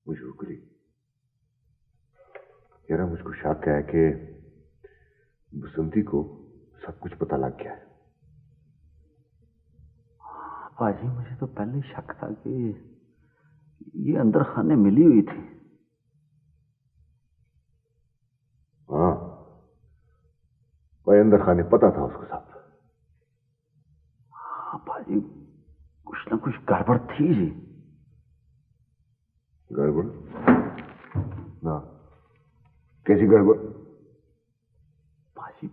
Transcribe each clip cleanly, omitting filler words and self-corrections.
मुझे उगली। यार मुझको शक है कि बसंती को सब कुछ पता लग गया है। पाजी मुझे तो पहले शक था कि ये अंदर खाने मिली हुई थी। हाँ भाई, अंदर खाने पता था उसको सब। हाँ पाजी, कुछ ना कुछ गड़बड़ थी जी। गड़बड़ ना? कैसी गड़बड़? पाजी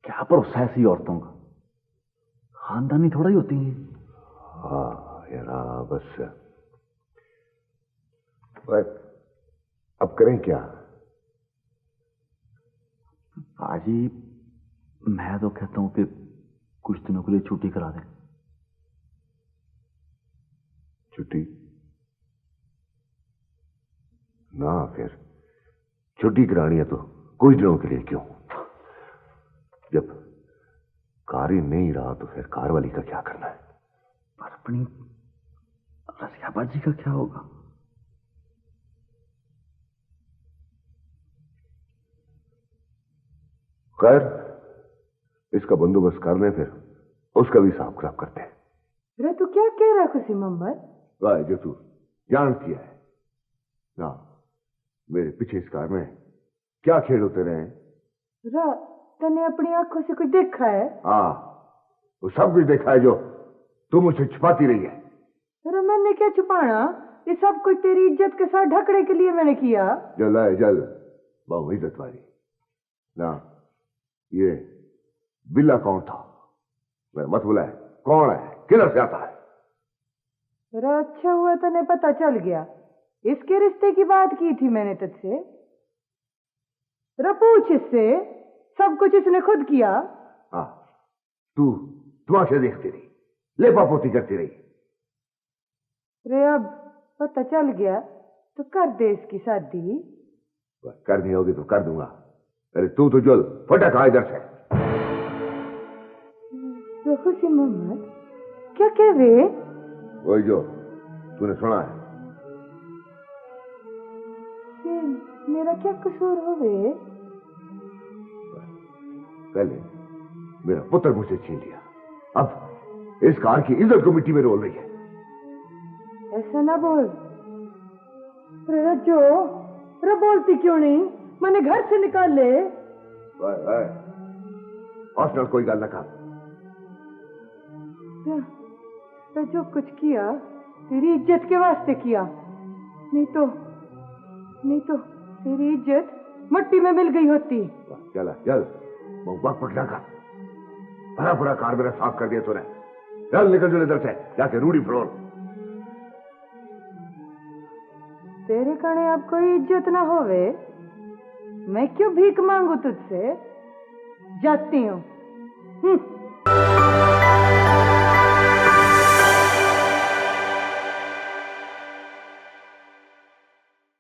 क्या भरोसा है ऐसी औरतों का, खानदानी थोड़ा ही होती है। हाँ यार बस अब करें क्या? पाजी मैं तो कहता हूं कि कुछ दिनों के लिए छुट्टी करा दें। छुट्टी? ना, फिर छुट्टी करानी है तो कुछ दिनों के लिए क्यों? जब कार ही नहीं रहा तो फिर कार वाली का क्या करना है? पर अपनी रसिया बाजी का क्या होगा? खैर, इसका बंदोबस्त कर लें, फिर उसका भी हिसाब खराब करते हैं। रे तू क्या कह रहा है खुशी मोहम्मद? वाह जो तू जानती है ना, मेरे पीछे इस कार में क्या खेल होते रहे हैं? रा तने अपनी आंखों से कुछ देखा है? हाँ, वो सब कुछ देखा है जो तुम मुझसे छुपाती रही है। अरे मैंने क्या छुपाना? ये सब कुछ तेरी इज्जत के साथ ढकने के लिए मैंने किया। जल है जल, बहु इज्जत वाली ना। ये बिल्ला कौन था? मेरा मत बुलाए, कौन है, किधर से आता है? अरे अच्छा हुआ तने पता चल गया। इसके रिश्ते की बात की थी मैंने तुझसे। पूछ इससे, सब कुछ इसने खुद किया। हाँ, तू तमाशे देखती रही, लेपापोती करती रही। रे अब पता चल गया तो कर दे इसकी शादी। करनी होगी तो कर दूंगा। अरे तू तो जल फटक आ इधर से। खुशी मोहम्मद क्या कह रहे? वही जो तूने सुना है। मेरा क्या कसूर हो गए? पहले मेरा पुत्र मुझसे छीन लिया, अब इस कार की इज्जत को मिट्टी में रोल रही है। ऐसा ना बोल रज्जो, बोलती क्यों नहीं? मैंने घर से निकाल ले। हॉस्टल कोई गल ना कर। तो जो कुछ किया तेरी इज्जत के वास्ते किया, नहीं तो तेरी इज्जत मट्टी में मिल गई होती। चल चल, वो वक्त पकड़ा कर। भरा पूरा कार मेरा साफ कर दिया तूने। चल निकल जो इधर से, जाके रूढ़ी फरोल। तेरे कने अब कोई इज्जत ना होवे, मैं क्यों भीख मांगू तुझसे? जाती हूँ।